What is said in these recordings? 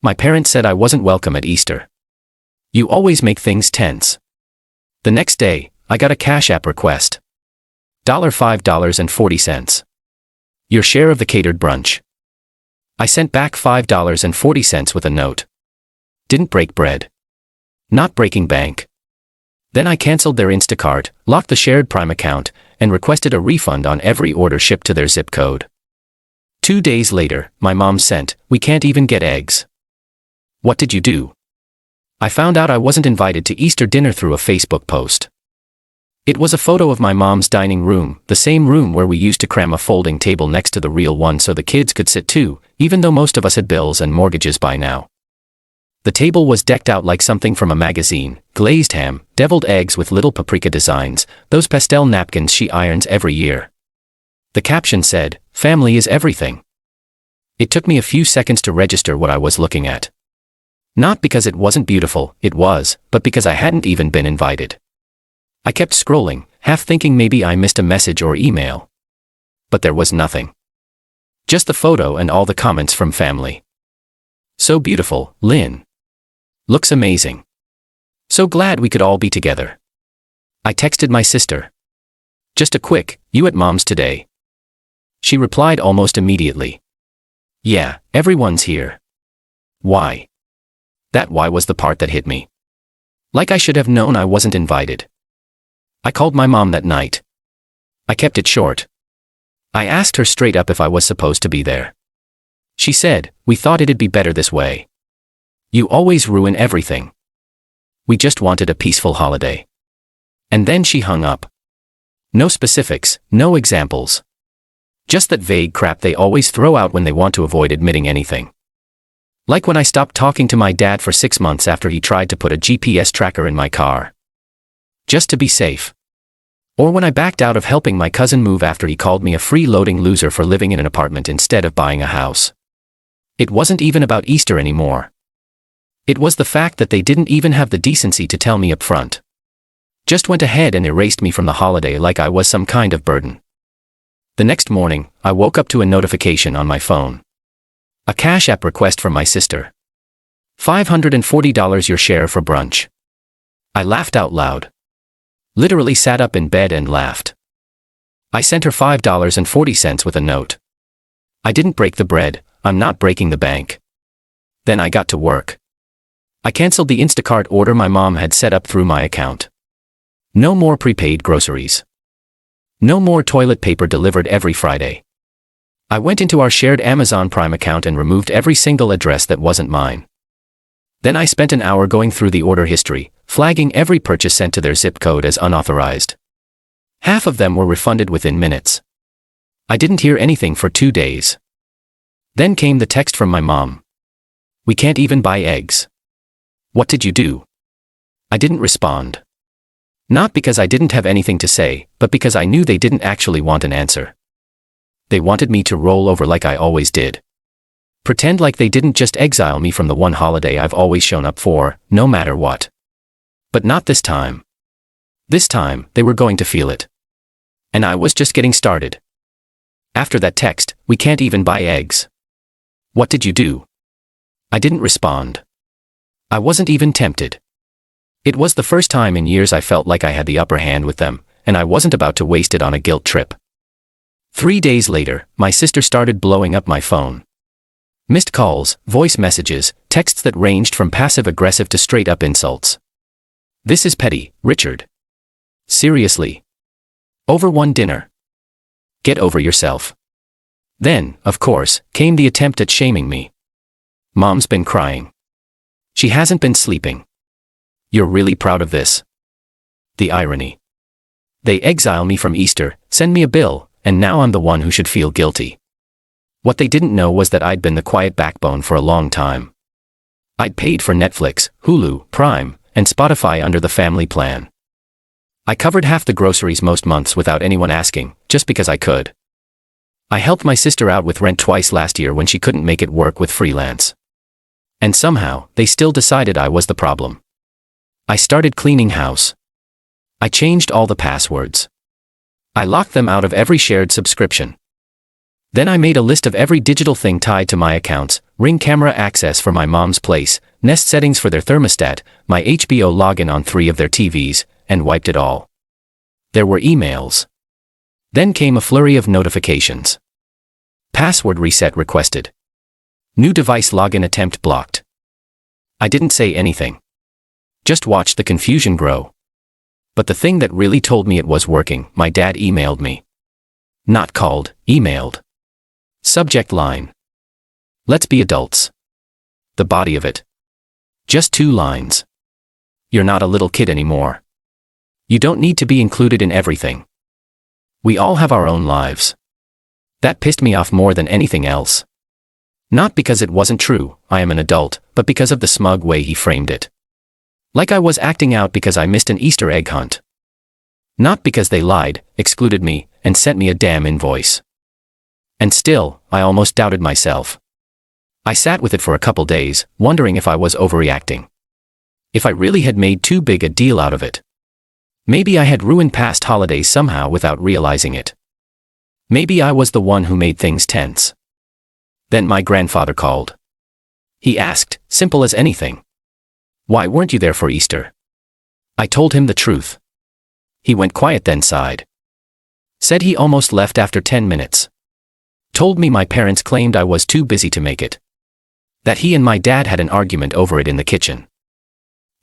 My parents said I wasn't welcome at Easter. You always make things tense. The next day, I got a CashApp request. $5.40. Your share of the catered brunch. I sent back $5.40 with a note. Didn't break bread. Not breaking bank. Then I canceled their Instacart, locked the shared Prime account, and requested a refund on every order shipped to their zip code. 2 days later, my mom sent, "We can't even get eggs." What did you do? I found out I wasn't invited to Easter dinner through a Facebook post. It was a photo of my mom's dining room, the same room where we used to cram a folding table next to the real one so the kids could sit too, even though most of us had bills and mortgages by now. The table was decked out like something from a magazine: glazed ham, deviled eggs with little paprika designs, those pastel napkins she irons every year. The caption said, "Family is everything." It took me a few seconds to register what I was looking at. Not because it wasn't beautiful, it was, but because I hadn't even been invited. I kept scrolling, half thinking maybe I missed a message or email. But there was nothing. Just the photo and all the comments from family. "So beautiful, Lynn. Looks amazing. So glad we could all be together." I texted my sister. "Just a quick, you at Mom's today?" She replied almost immediately. "Yeah, everyone's here." Why? That why was the part that hit me. Like I should have known I wasn't invited. I called my mom that night. I kept it short. I asked her straight up if I was supposed to be there. She said, "We thought it'd be better this way. You always ruin everything. We just wanted a peaceful holiday." And then she hung up. No specifics, no examples. Just that vague crap they always throw out when they want to avoid admitting anything. Like when I stopped talking to my dad for 6 months after he tried to put a GPS tracker in my car. Just to be safe. Or when I backed out of helping my cousin move after he called me a free-loading loser for living in an apartment instead of buying a house. It wasn't even about Easter anymore. It was the fact that they didn't even have the decency to tell me up front. Just went ahead and erased me from the holiday like I was some kind of burden. The next morning, I woke up to a notification on my phone. A CashApp request from my sister. $540 your share for brunch. I laughed out loud. Literally sat up in bed and laughed. I sent her $5.40 with a note. I didn't break the bread, I'm not breaking the bank. Then I got to work. I canceled the Instacart order my mom had set up through my account. No more prepaid groceries. No more toilet paper delivered every Friday. I went into our shared Amazon Prime account and removed every single address that wasn't mine. Then I spent an hour going through the order history, flagging every purchase sent to their zip code as unauthorized. Half of them were refunded within minutes. I didn't hear anything for 2 days. Then came the text from my mom. "We can't even buy eggs. What did you do?" I didn't respond. Not because I didn't have anything to say, but because I knew they didn't actually want an answer. They wanted me to roll over like I always did. Pretend like they didn't just exile me from the one holiday I've always shown up for, no matter what. But not this time. This time, they were going to feel it. And I was just getting started. After that text, "We can't even buy eggs. What did you do?" I didn't respond. I wasn't even tempted. It was the first time in years I felt like I had the upper hand with them, and I wasn't about to waste it on a guilt trip. 3 days later, my sister started blowing up my phone. Missed calls, voice messages, texts that ranged from passive-aggressive to straight-up insults. "This is petty, Richard. Seriously. Over one dinner. Get over yourself." Then, of course, came the attempt at shaming me. "Mom's been crying. She hasn't been sleeping. You're really proud of this." The irony. They exile me from Easter, send me a bill, and now I'm the one who should feel guilty. What they didn't know was that I'd been the quiet backbone for a long time. I'd paid for Netflix, Hulu, Prime, and Spotify under the family plan. I covered half the groceries most months without anyone asking, just because I could. I helped my sister out with rent twice last year when she couldn't make it work with freelance. And somehow, they still decided I was the problem. I started cleaning house. I changed all the passwords. I locked them out of every shared subscription. Then I made a list of every digital thing tied to my accounts: Ring camera access for my mom's place, Nest settings for their thermostat, my HBO login on 3 of their TVs, and wiped it all. There were emails. Then came a flurry of notifications. Password reset requested. New device login attempt blocked. I didn't say anything. Just watched the confusion grow. But the thing that really told me it was working: my dad emailed me. Not called, emailed. Subject line: Let's be adults. The body of it: just 2 lines. You're not a little kid anymore. You don't need to be included in everything. We all have our own lives. That pissed me off more than anything else. Not because it wasn't true, I am an adult, but because of the smug way he framed it. Like I was acting out because I missed an Easter egg hunt. Not because they lied, excluded me, and sent me a damn invoice. And still, I almost doubted myself. I sat with it for a couple days, wondering if I was overreacting. If I really had made too big a deal out of it. Maybe I had ruined past holidays somehow without realizing it. Maybe I was the one who made things tense. Then my grandfather called. He asked, simple as anything: "Why weren't you there for Easter?" I told him the truth. He went quiet, then sighed. Said he almost left after 10 minutes. Told me my parents claimed I was too busy to make it. That he and my dad had an argument over it in the kitchen.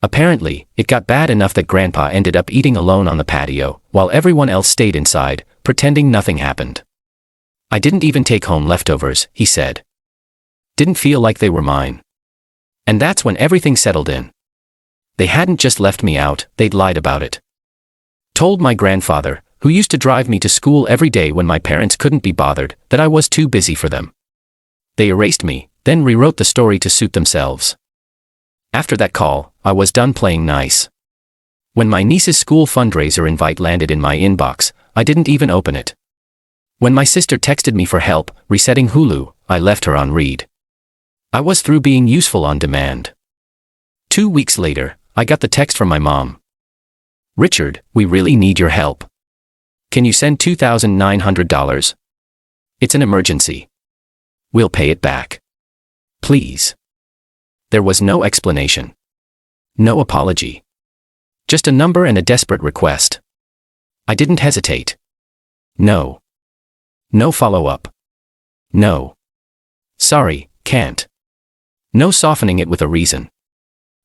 Apparently, it got bad enough that Grandpa ended up eating alone on the patio, while everyone else stayed inside, pretending nothing happened. I didn't even take home leftovers, he said. Didn't feel like they were mine. And that's when everything settled in. They hadn't just left me out, they'd lied about it. Told my grandfather, who used to drive me to school every day when my parents couldn't be bothered, that I was too busy for them. They erased me, then rewrote the story to suit themselves. After that call, I was done playing nice. When my niece's school fundraiser invite landed in my inbox, I didn't even open it. When my sister texted me for help resetting Hulu, I left her on read. I was through being useful on demand. 2 weeks later, I got the text from my mom. "Richard, we really need your help. Can you send $2,900? It's an emergency. We'll pay it back. Please." There was no explanation. No apology. Just a number and a desperate request. I didn't hesitate. No. No follow-up. No. Sorry, can't. No softening it with a reason.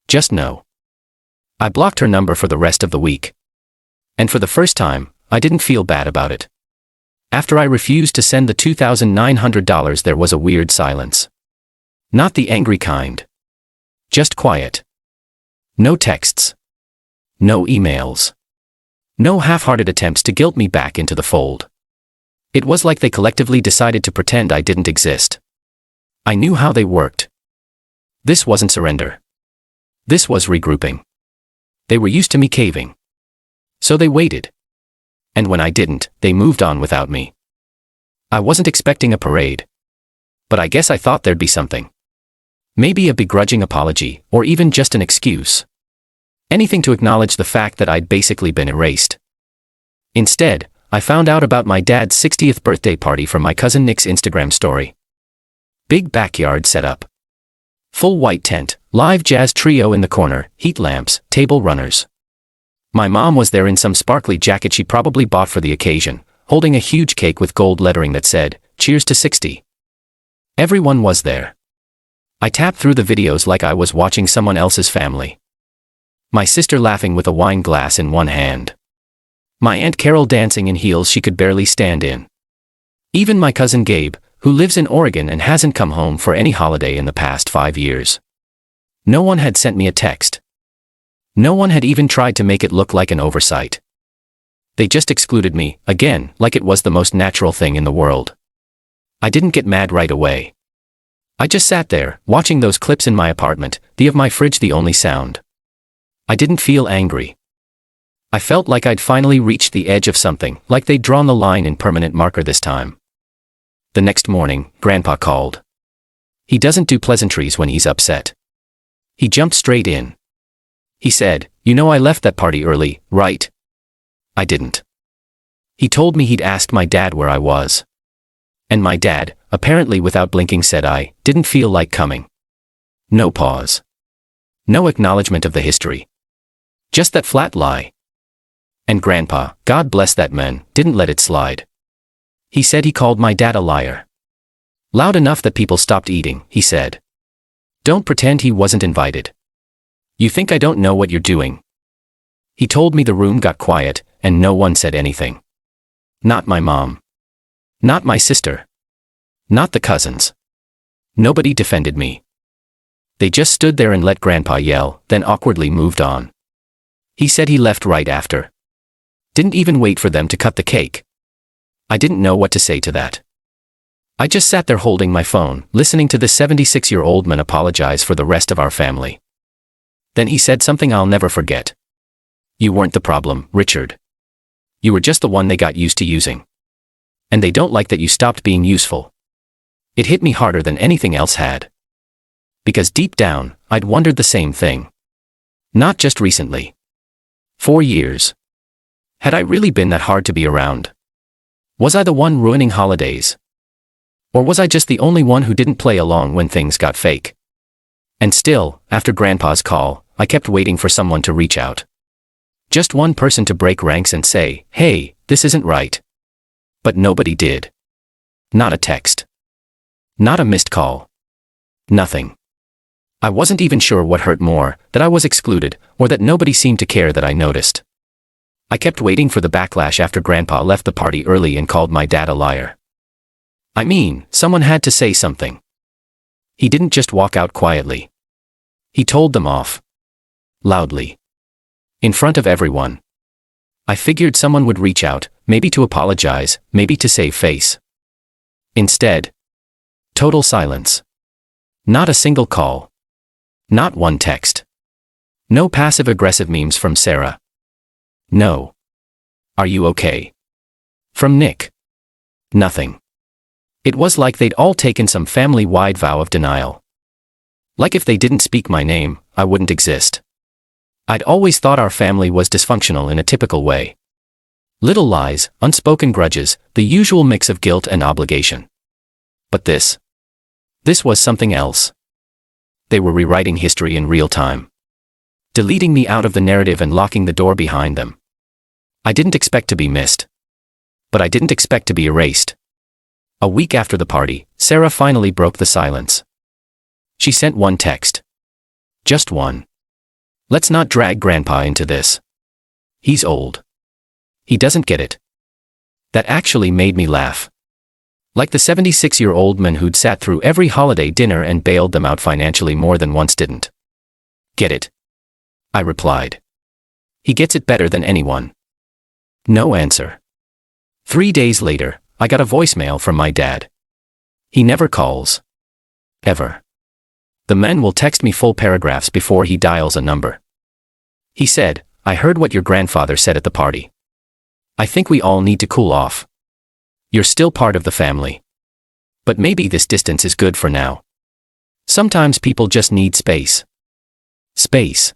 Just no. I blocked her number for the rest of the week. And for the first time, I didn't feel bad about it. After I refused to send the $2,900, there was a weird silence. Not the angry kind. Just quiet. No texts. No emails. No half-hearted attempts to guilt me back into the fold. It was like they collectively decided to pretend I didn't exist. I knew how they worked. This wasn't surrender. This was regrouping. They were used to me caving. So they waited. And when I didn't, they moved on without me. I wasn't expecting a parade. But I guess I thought there'd be something. Maybe a begrudging apology, or even just an excuse. Anything to acknowledge the fact that I'd basically been erased. Instead, I found out about my dad's 60th birthday party from my cousin Nick's Instagram story. Big backyard setup. Full white tent, live jazz trio in the corner, heat lamps, table runners. My mom was there in some sparkly jacket she probably bought for the occasion, holding a huge cake with gold lettering that said, "Cheers to 60." Everyone was there. I tapped through the videos like I was watching someone else's family. My sister laughing with a wine glass in one hand. My Aunt Carol dancing in heels she could barely stand in. Even my cousin Gabe, who lives in Oregon and hasn't come home for any holiday in the past 5 years. No one had sent me a text. No one had even tried to make it look like an oversight. They just excluded me, again, like it was the most natural thing in the world. I didn't get mad right away. I just sat there, watching those clips in my apartment, the of my fridge the only sound. I didn't feel angry. I felt like I'd finally reached the edge of something, like they'd drawn the line in permanent marker this time. The next morning, Grandpa called. He doesn't do pleasantries when he's upset. He jumped straight in. He said, "You know I left that party early, right?" I didn't. He told me he'd asked my dad where I was. And my dad, apparently without blinking, said I didn't feel like coming. No pause. No acknowledgement of the history. Just that flat lie. And Grandpa, God bless that man, didn't let it slide. He said he called my dad a liar. Loud enough that people stopped eating, he said. Don't pretend he wasn't invited. You think I don't know what you're doing? He told me. The room got quiet, and no one said anything. Not my mom. Not my sister. Not the cousins. Nobody defended me. They just stood there and let Grandpa yell, then awkwardly moved on. He said he left right after. Didn't even wait for them to cut the cake. I didn't know what to say to that. I just sat there holding my phone, listening to the 76-year-old man apologize for the rest of our family. Then he said something I'll never forget. You weren't the problem, Richard. You were just the one they got used to using. And they don't like that you stopped being useful. It hit me harder than anything else had. Because deep down, I'd wondered the same thing. Not just recently. 4 years. Had I really been that hard to be around? Was I the one ruining holidays? Or was I just the only one who didn't play along when things got fake? And still, after Grandpa's call, I kept waiting for someone to reach out. Just one person to break ranks and say, hey, this isn't right. But nobody did. Not a text. Not a missed call. Nothing. I wasn't even sure what hurt more, that I was excluded, or that nobody seemed to care that I noticed. I kept waiting for the backlash after Grandpa left the party early and called my dad a liar. I mean, someone had to say something. He didn't just walk out quietly. He told them off. Loudly. In front of everyone. I figured someone would reach out, maybe to apologize, maybe to save face. Instead, total silence. Not a single call. Not one text. No passive-aggressive memes from Sarah. No. Are you okay? From Nick. Nothing. It was like they'd all taken some family-wide vow of denial. Like if they didn't speak my name, I wouldn't exist. I'd always thought our family was dysfunctional in a typical way. Little lies, unspoken grudges, the usual mix of guilt and obligation. But this was something else. They were rewriting history in real time. Deleting me out of the narrative and locking the door behind them. I didn't expect to be missed. But I didn't expect to be erased. A week after the party, Sarah finally broke the silence. She sent one text. Just one. Let's not drag Grandpa into this. He's old. He doesn't get it. That actually made me laugh. Like the 76-year-old man who'd sat through every holiday dinner and bailed them out financially more than once didn't. Get it? I replied. He gets it better than anyone. No answer. 3 days later, I got a voicemail from my dad. He never calls. Ever. The man will text me full paragraphs before he dials a number. He said, I heard what your grandfather said at the party. I think we all need to cool off. You're still part of the family. But maybe this distance is good for now. Sometimes people just need space. Space.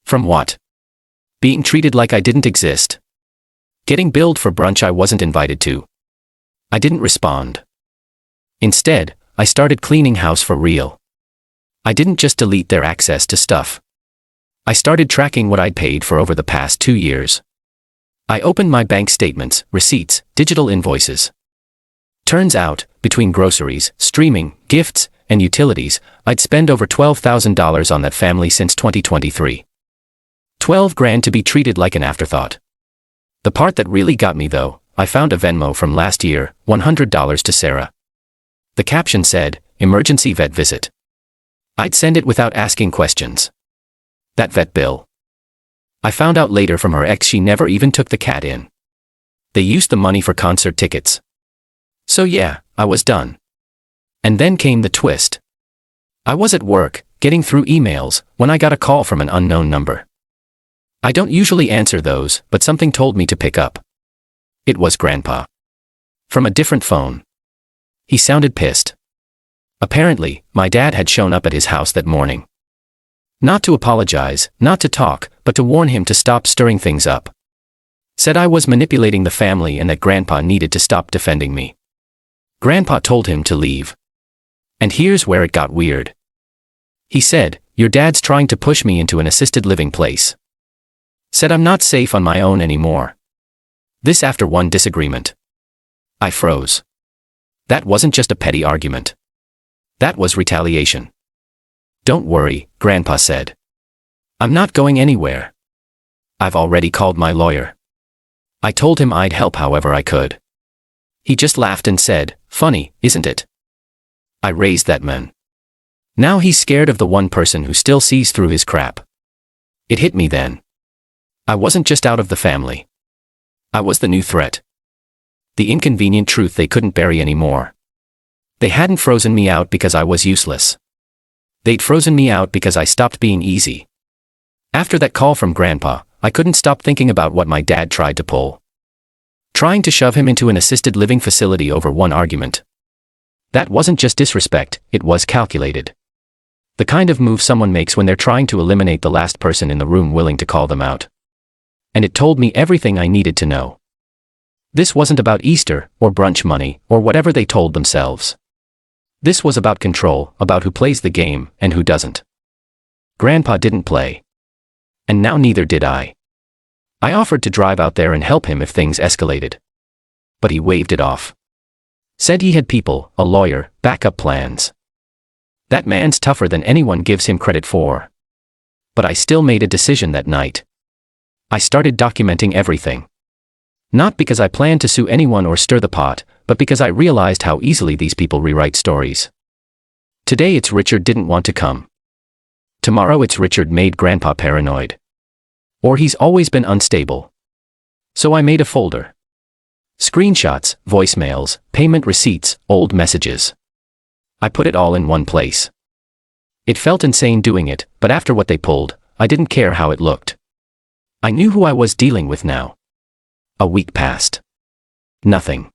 From what? Being treated like I didn't exist. Getting billed for brunch I wasn't invited to. I didn't respond. Instead, I started cleaning house for real. I didn't just delete their access to stuff. I started tracking what I'd paid for over the past 2 years. I opened my bank statements, receipts, digital invoices. Turns out, between groceries, streaming, gifts, and utilities, I'd spent over $12,000 on that family since 2023. 12 grand to be treated like an afterthought. The part that really got me though, I found a Venmo from last year, $100 to Sarah. The caption said, emergency vet visit. I'd send it without asking questions. That vet bill. I found out later from her ex she never even took the cat in. They used the money for concert tickets. So yeah, I was done. And then came the twist. I was at work, getting through emails, when I got a call from an unknown number. I don't usually answer those, but something told me to pick up. It was Grandpa. From a different phone. He sounded pissed. Apparently, my dad had shown up at his house that morning. Not to apologize, not to talk, but to warn him to stop stirring things up. Said I was manipulating the family and that Grandpa needed to stop defending me. Grandpa told him to leave. And here's where it got weird. He said, "Your dad's trying to push me into an assisted living place. Said I'm not safe on my own anymore." This after one disagreement. I froze. That wasn't just a petty argument. That was retaliation. "Don't worry," Grandpa said. "I'm not going anywhere. I've already called my lawyer." I told him I'd help however I could. He just laughed and said, "Funny, isn't it?" I raised that man. Now he's scared of the one person who still sees through his crap. It hit me then. I wasn't just out of the family. I was the new threat. The inconvenient truth they couldn't bury anymore. They hadn't frozen me out because I was useless. They'd frozen me out because I stopped being easy. After that call from Grandpa, I couldn't stop thinking about what my dad tried to pull. Trying to shove him into an assisted living facility over one argument. That wasn't just disrespect, it was calculated. The kind of move someone makes when they're trying to eliminate the last person in the room willing to call them out. And it told me everything I needed to know. This wasn't about Easter, or brunch money, or whatever they told themselves. This was about control, about who plays the game, and who doesn't. Grandpa didn't play. And now neither did I. I offered to drive out there and help him if things escalated. But he waved it off. Said he had people, a lawyer, backup plans. That man's tougher than anyone gives him credit for. But I still made a decision that night. I started documenting everything. Not because I planned to sue anyone or stir the pot, but because I realized how easily these people rewrite stories. Today it's Richard didn't want to come. Tomorrow it's Richard made Grandpa paranoid. Or he's always been unstable. So I made a folder. Screenshots, voicemails, payment receipts, old messages. I put it all in one place. It felt insane doing it, but after what they pulled, I didn't care how it looked. I knew who I was dealing with now. A week passed. Nothing.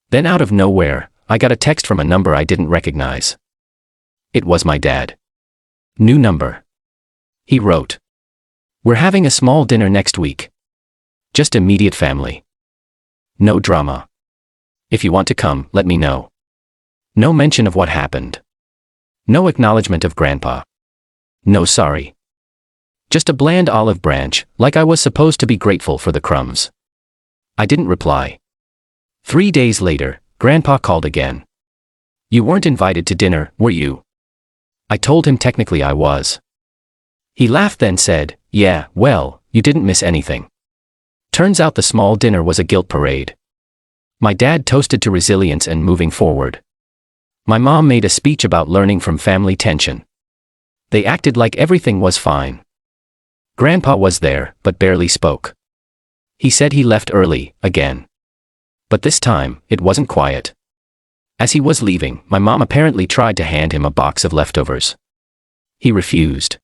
Then out of nowhere, I got a text from a number I didn't recognize. It was my dad. New number. He wrote, "We're having a small dinner next week. Just immediate family. No drama. If you want to come, let me know." No mention of what happened. No acknowledgement of Grandpa. No sorry. Just a bland olive branch, like I was supposed to be grateful for the crumbs. I didn't reply. 3 days later, Grandpa called again. "You weren't invited to dinner, were you?" I told him technically I was. He laughed then said, "Yeah, well, you didn't miss anything." Turns out the small dinner was a guilt parade. My dad toasted to resilience and moving forward. My mom made a speech about learning from family tension. They acted like everything was fine. Grandpa was there, but barely spoke. He said he left early, again. But this time, it wasn't quiet. As he was leaving, my mom apparently tried to hand him a box of leftovers. He refused.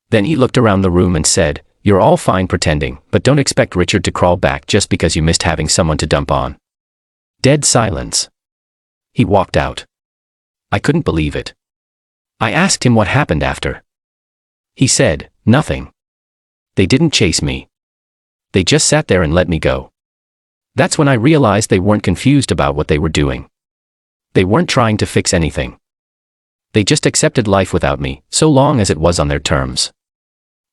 Then he looked around the room and said, "You're all fine pretending, but don't expect Richard to crawl back just because you missed having someone to dump on." Dead silence. He walked out. I couldn't believe it. I asked him what happened after. He said, "Nothing. They didn't chase me. They just sat there and let me go." That's when I realized they weren't confused about what they were doing. They weren't trying to fix anything. They just accepted life without me, so long as it was on their terms.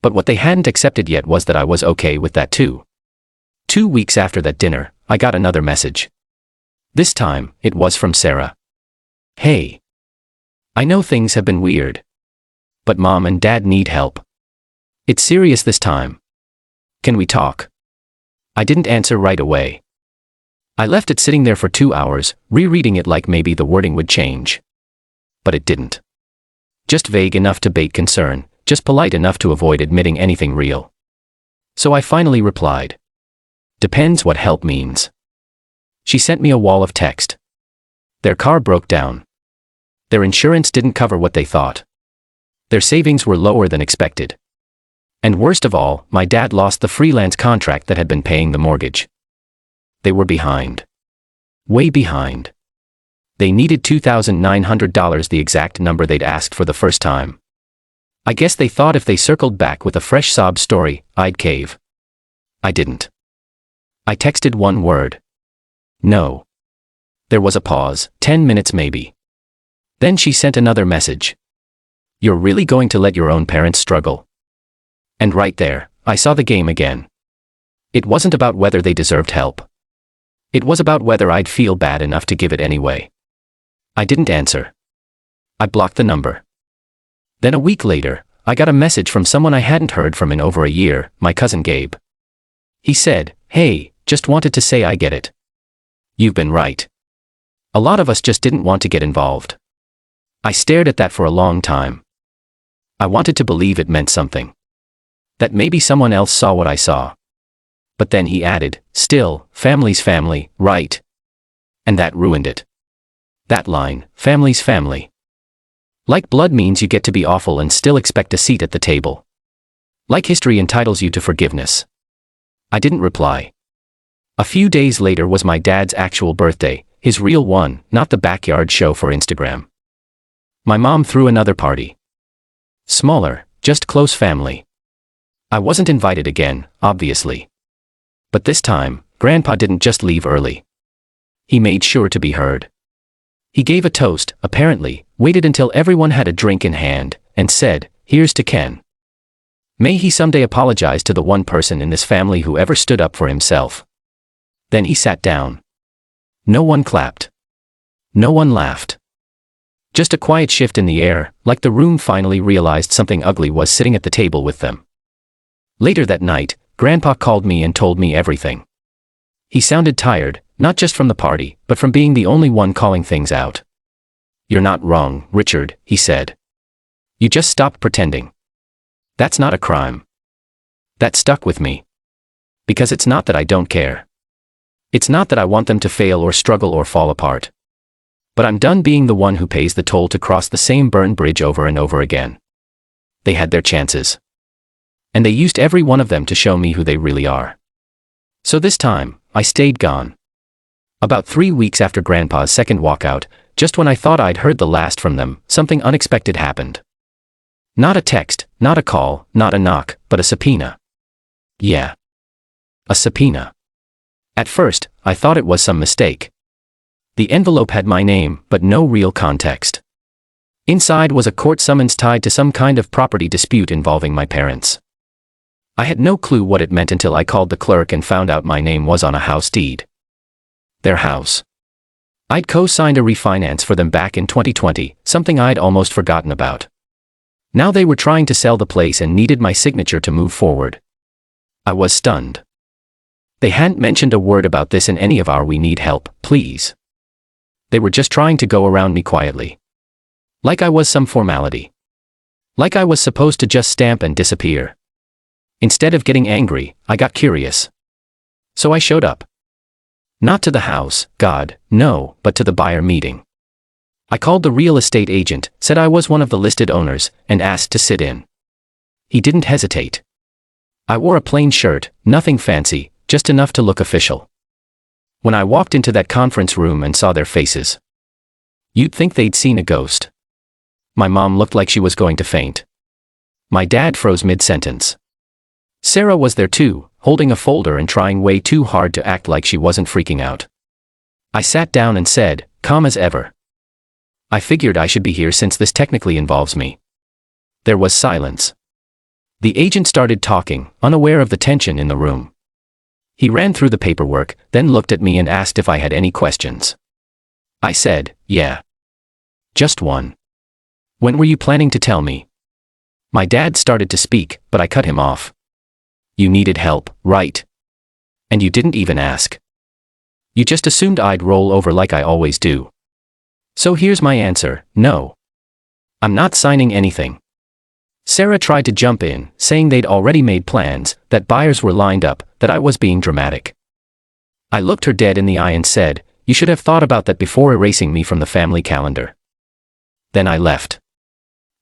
But what they hadn't accepted yet was that I was okay with that too. 2 weeks after that dinner, I got another message. This time, it was from Sarah. "Hey. I know things have been weird. But Mom and Dad need help. It's serious this time. Can we talk?" I didn't answer right away. I left it sitting there for 2 hours, rereading it like maybe the wording would change. But it didn't. Just vague enough to bait concern, just polite enough to avoid admitting anything real. So I finally replied. "Depends what help means." She sent me a wall of text. Their car broke down. Their insurance didn't cover what they thought. Their savings were lower than expected. And worst of all, my dad lost the freelance contract that had been paying the mortgage. They were behind. Way behind. They needed $2,900, the exact number they'd asked for the first time. I guess they thought if they circled back with a fresh sob story, I'd cave. I didn't. I texted one word. No. There was a pause, 10 minutes maybe. Then she sent another message. You're really going to let your own parents struggle? And right there, I saw the game again. It wasn't about whether they deserved help. It was about whether I'd feel bad enough to give it anyway. I didn't answer. I blocked the number. Then a week later, I got a message from someone I hadn't heard from in over a year, my cousin Gabe. He said, "Hey, just wanted to say I get it. You've been right. A lot of us just didn't want to get involved." I stared at that for a long time. I wanted to believe it meant something. That maybe someone else saw what I saw. But then he added, "Still, family's family, right?" And that ruined it. That line, family's family. Like blood means you get to be awful and still expect a seat at the table. Like history entitles you to forgiveness. I didn't reply. A few days later was my dad's actual birthday, his real one, not the backyard show for Instagram. My mom threw another party. Smaller, just close family. I wasn't invited again, obviously. But this time, Grandpa didn't just leave early. He made sure to be heard. He gave a toast, apparently, waited until everyone had a drink in hand, and said, "Here's to Ken. May he someday apologize to the one person in this family who ever stood up for himself." Then he sat down. No one clapped. No one laughed. Just a quiet shift in the air, like the room finally realized something ugly was sitting at the table with them. Later that night, Grandpa called me and told me everything. He sounded tired, not just from the party, but from being the only one calling things out. "You're not wrong, Richard," he said. "You just stopped pretending. That's not a crime." That stuck with me. Because it's not that I don't care. It's not that I want them to fail or struggle or fall apart. But I'm done being the one who pays the toll to cross the same burned bridge over and over again. They had their chances. And they used every one of them to show me who they really are. So this time, I stayed gone. About 3 weeks after Grandpa's second walkout, just when I thought I'd heard the last from them, something unexpected happened. Not a text, not a call, not a knock, but a subpoena. Yeah. A subpoena. At first, I thought it was some mistake. The envelope had my name, but no real context. Inside was a court summons tied to some kind of property dispute involving my parents. I had no clue what it meant until I called the clerk and found out my name was on a house deed. Their house. I'd co-signed a refinance for them back in 2020, something I'd almost forgotten about. Now they were trying to sell the place and needed my signature to move forward. I was stunned. They hadn't mentioned a word about this in any of our "we need help, please." They were just trying to go around me quietly. Like I was some formality. Like I was supposed to just stamp and disappear. Instead of getting angry, I got curious. So I showed up. Not to the house, God, no, but to the buyer meeting. I called the real estate agent, said I was one of the listed owners, and asked to sit in. He didn't hesitate. I wore a plain shirt, nothing fancy, just enough to look official. When I walked into that conference room and saw their faces, you'd think they'd seen a ghost. My mom looked like she was going to faint. My dad froze mid-sentence. Sarah was there too, holding a folder and trying way too hard to act like she wasn't freaking out. I sat down and said, calm as ever, "I figured I should be here since this technically involves me." There was silence. The agent started talking, unaware of the tension in the room. He ran through the paperwork, then looked at me and asked if I had any questions. I said, "Yeah. Just one. When were you planning to tell me?" My dad started to speak, but I cut him off. "You needed help, right? And you didn't even ask. You just assumed I'd roll over like I always do. So here's my answer, no. I'm not signing anything." Sarah tried to jump in, saying they'd already made plans, that buyers were lined up, that I was being dramatic. I looked her dead in the eye and said, "You should have thought about that before erasing me from the family calendar." Then I left.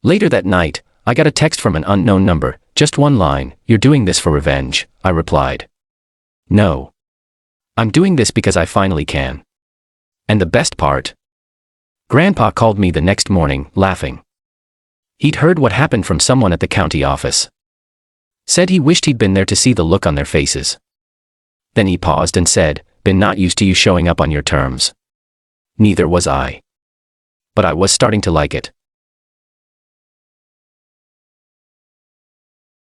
Later that night, I got a text from an unknown number, just one line, "You're doing this for revenge," I replied. "No. I'm doing this because I finally can." And the best part? Grandpa called me the next morning, laughing. He'd heard what happened from someone at the county office. Said he wished he'd been there to see the look on their faces. Then he paused and said, "Been not used to you showing up on your terms." Neither was I. But I was starting to like it.